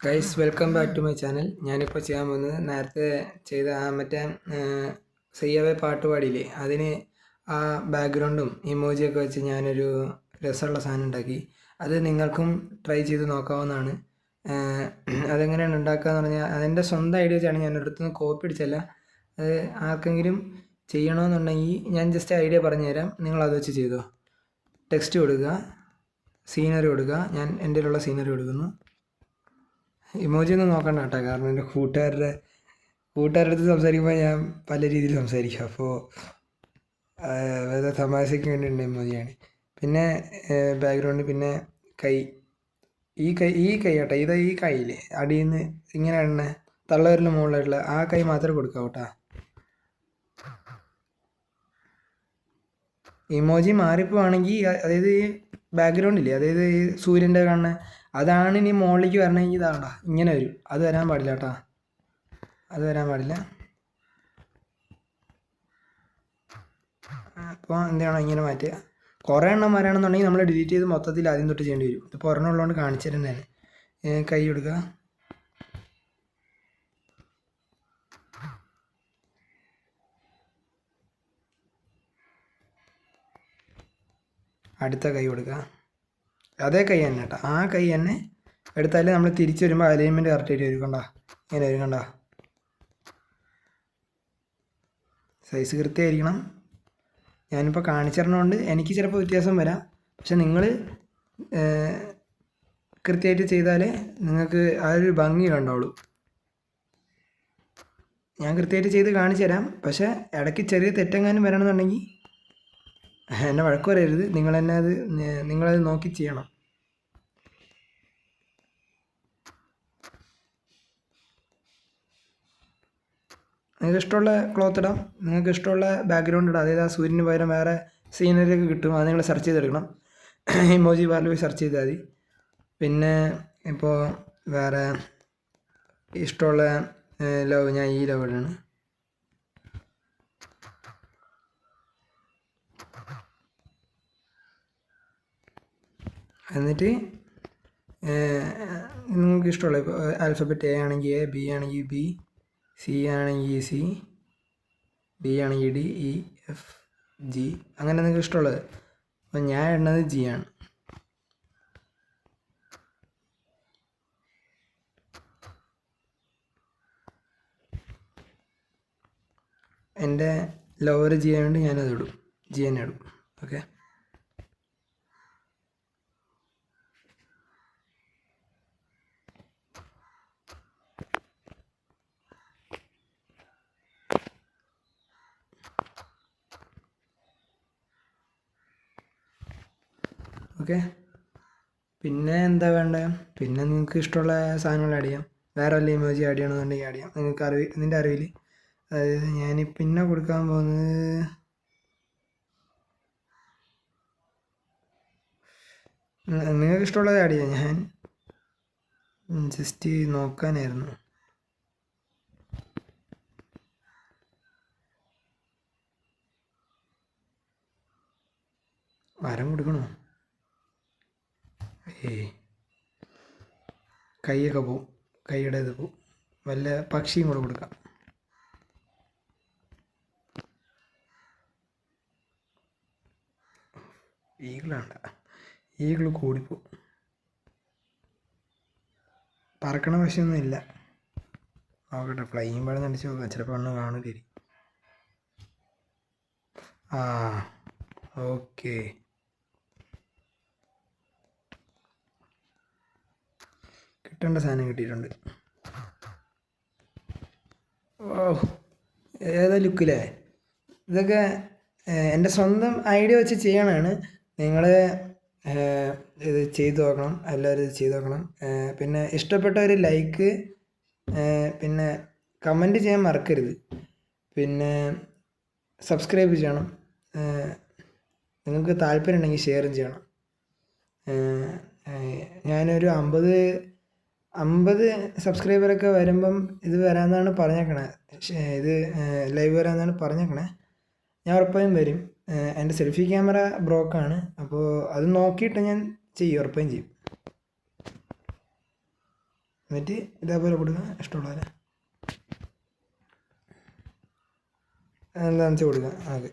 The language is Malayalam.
Guys welcome back to my channel. ഞാനിപ്പോൾ ചെയ്യാൻ പോകുന്നത് നേരത്തെ ചെയ്ത മറ്റേ സയ്യാവേ പാട്ട് പാടിയില്ലേ, അതിന് ആ ബാക്ക്ഗ്രൗണ്ടും ഇമോജിയൊക്കെ വെച്ച് ഞാനൊരു രസമുള്ള സാധനം ഉണ്ടാക്കി. അത് നിങ്ങൾക്കും ട്രൈ ചെയ്ത് നോക്കാവുന്നതാണ്. അതെങ്ങനെയാണ് ഉണ്ടാക്കുക എന്ന് പറഞ്ഞാൽ അതെൻ്റെ സ്വന്തം ഐഡിയ വെച്ചാണ്, ഞാൻ ഒരിടത്തുനിന്ന് കോപ്പി അടിച്ചല്ല. അത് ആർക്കെങ്കിലും ചെയ്യണമെന്നുണ്ടെങ്കിൽ ഞാൻ ജസ്റ്റ് ഐഡിയ പറഞ്ഞു തരാം, നിങ്ങളത് വെച്ച് ചെയ്തോ. ടെക്സ്റ്റ് കൊടുക്കുക, സീനറി കൊടുക്കുക. ഞാൻ എൻ്റെ കയ്യിലുള്ള സീനറി കൊടുക്കുന്നു. ഇമോജി ഒന്നും നോക്കണ്ട കേട്ടോ, കാരണം എൻ്റെ കൂട്ടുകാരുടെ അടുത്ത് സംസാരിക്കുമ്പോൾ ഞാൻ പല രീതിയിൽ സംസാരിക്കും. അപ്പോൾ തമാശയ്ക്ക് വേണ്ടിയുണ്ട് ഇമോജിയാണ്. പിന്നെ ബാക്ക്ഗ്രൗണ്ട്, പിന്നെ കൈ, ഈ കൈ കേട്ടോ, ഈ കൈയില്ലേ അടിയിൽ നിന്ന് ഇങ്ങനെ എണ്ണ തള്ളവരിൽ മുകളിലായിട്ടുള്ള ആ കൈ മാത്രമേ കൊടുക്കാവൂ കേട്ടോ. ഇമോജി മാറിപ്പോവാണെങ്കിൽ, അതായത് ഈ ബാക്ക്ഗ്രൗണ്ട് ഇല്ലേ, അതായത് ഈ സൂര്യൻ്റെ കണ്ണ്, അതാണ് ഇനി മുകളിലേക്ക് വരണമെങ്കിൽ ഇതാണ്ടാ ഇങ്ങനെ വരും. അത് വരാൻ പാടില്ല കേട്ടോ, അത് വരാൻ പാടില്ല. അപ്പോൾ എന്ത് ചെയ്യണം, ഇങ്ങനെ മാറ്റുക. കുറേ എണ്ണം വരാണെന്നുണ്ടെങ്കിൽ നമ്മൾ ഡിലീറ്റ് ചെയ്ത് മൊത്തത്തിൽ ആദ്യം തൊട്ട് ചെയ്യേണ്ടി വരും. ഇപ്പോൾ ഒരെണ്ണം ഉള്ളതുകൊണ്ട് കാണിച്ചു തരുന്നതാണ്. കൈ കൊടുക്കുക, അടുത്ത കൈ കൊടുക്കുക, അതേ കൈ തന്നെ കേട്ടോ, ആ കൈ തന്നെ എടുത്താൽ നമ്മൾ തിരിച്ച് വരുമ്പോൾ അലൈൻമെൻറ്റ് കറക്റ്റായിട്ട് വരും. കണ്ടോ, ഇങ്ങനെ വരും. കണ്ടോ, സൈസ് കൃത്യമായിരിക്കണം. ഞാനിപ്പോൾ കാണിച്ചിരുന്നതുകൊണ്ട് എനിക്ക് ചിലപ്പോൾ വ്യത്യാസം വരാം, പക്ഷെ നിങ്ങൾ കൃത്യമായിട്ട് ചെയ്താലേ നിങ്ങൾക്ക് ആ ഒരു ഭംഗി കണ്ടോളൂ. ഞാൻ കൃത്യമായിട്ട് ചെയ്ത് കാണിച്ചു തരാം, പക്ഷേ ഇടയ്ക്ക് ചെറിയ തെറ്റെങ്ങാനും വരണമെന്നുണ്ടെങ്കിൽ എന്നെ വഴക്ക് പറയരുത്. നിങ്ങളത് നോക്കി ചെയ്യണം. നിങ്ങൾക്ക് ഇഷ്ടമുള്ള ക്ലോത്ത് ഇടാം, നിങ്ങൾക്ക് ഇഷ്ടമുള്ള ബാക്ക്ഗ്രൗണ്ട് ഇടാം. അതായത് ആ സൂര്യന് പകരം വേറെ സീനറി ഒക്കെ കിട്ടും, അത് നിങ്ങൾ സെർച്ച് ചെയ്തെടുക്കണം. ഇമോജി ബാറിൽ പോയി സെർച്ച് ചെയ്താൽ മതി. പിന്നെ ഇപ്പോൾ വേറെ ഇഷ്ടമുള്ള ലവ്, ഞാൻ ഈ ലവ് ഇടാണ്. എന്നിട്ട് നിങ്ങൾക്ക് ഇഷ്ടമുള്ള, ഇപ്പോൾ ആൽഫബറ്റ് എ ആണെങ്കിൽ എ, ബി ആണെങ്കിൽ ബി, സി ആണെങ്കിൽ സി, ഡി ആണെങ്കിൽ ഡി, ഇ, എഫ്, ജി, അങ്ങനെ നിങ്ങൾക്ക് ഇഷ്ടമുള്ളത്. അപ്പോൾ ഞാൻ ഇടുന്നത് ജി ആണ്. എൻ്റെ ലോവർ ജി ആയതുകൊണ്ട് ഞാനത് ഇടും, ജി തന്നെ ഇടും. Okay, okay. പിന്നെ എന്താ വേണ്ടത്, പിന്നെ നിങ്ങൾക്ക് ഇഷ്ടമുള്ള സാധനങ്ങൾ ആഡ് ചെയ്യാം. വേറെ വല്ല ഇമോജി ആഡ് ചെയ്യണമെന്നുണ്ടെങ്കിൽ ആഡ് ചെയ്യാം. നിങ്ങൾക്ക് നിൻ്റെ അറിവിൽ. അതായത് ഞാൻ പിന്നെ കൊടുക്കാൻ പോകുന്നത് നിങ്ങൾക്ക് ഇഷ്ടമുള്ളത് ആഡ് ചെയ്യാം. ഞാൻ ജസ്റ്റ് നോക്കാനായിരുന്നു. മരം കൊടുക്കണോ? കൈയൊക്കെ പോവും, കൈയുടെ ഇത് പോവും. വല്ല പക്ഷിയും കൂടെ കൊടുക്കാം. ഈഗിളാണ്ട, ഈഗിൾ കൂടിപ്പോവും. പറക്കണ പക്ഷിയൊന്നും ഇല്ല. നോക്കട്ടെ, ഫ്ലൈയിങ് ബേർഡ് നടിച്ച് നോക്കാം, ചിലപ്പോൾ ഒന്നും കാണില്ലായിരിക്കും. ആ ഓക്കെ, കിട്ടേണ്ട സാധനം കിട്ടിയിട്ടുണ്ട്. ഓ, ഏതാ ലുക്കില്ലേ. ഇതൊക്കെ എൻ്റെ സ്വന്തം ഐഡിയ വെച്ച് ചെയ്യണതാണ്. നിങ്ങൾ ഇത് ചെയ്ത് നോക്കണം, എല്ലാവരും ഇത് ചെയ്ത് നോക്കണം. പിന്നെ ഇഷ്ടപ്പെട്ട ഒരു ലൈക്ക്, പിന്നെ കമൻറ്റ് ചെയ്യാൻ മറക്കരുത്. പിന്നെ സബ്സ്ക്രൈബ് ചെയ്യണം. നിങ്ങൾക്ക് താല്പര്യം ഉണ്ടെങ്കിൽ ഷെയറും ചെയ്യണം. ഞാനൊരു 50 സബ്സ്ക്രൈബറൊക്കെ വരുമ്പം ഇത് വരാമെന്നാണ് പറഞ്ഞേക്കണേ. ഇത് ലൈവ് വരാമെന്നാണ് പറഞ്ഞേക്കണേ. ഞാൻ ഉറപ്പായും വരും. എൻ്റെ സെൽഫി ക്യാമറ ബ്രോക്കാണ്, അപ്പോൾ അത് നോക്കിയിട്ട് ഞാൻ ചെയ്യും, ഉറപ്പായും ചെയ്യും. എന്നിട്ട് ഇതേപോലെ കൊടുക്കുക, ഇഷ്ടമുള്ള പോലെ എന്താണെന്ന് വെച്ചാൽ കൊടുക്കുക. ഓക്കെ.